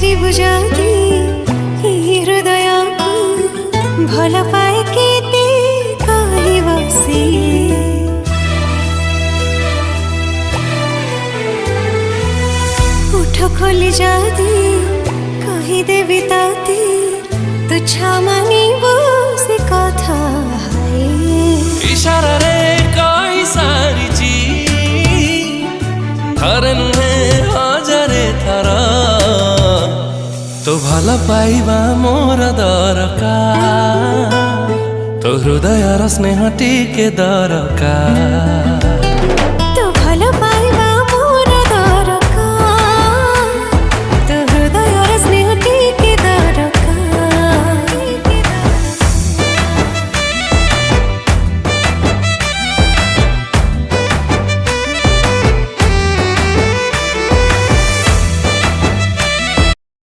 पचारिबु जदि हृदय को भल पाए केते कहबो सिए। उठ खोली जदि कहीदेवी ताते तुच्छ मानिबो से कथा इशारा रे कही सारिची थरे नुहे हजारे थर तो भल पाइबा मोर दरकार तो हृदय स्नेह टिके दरकार।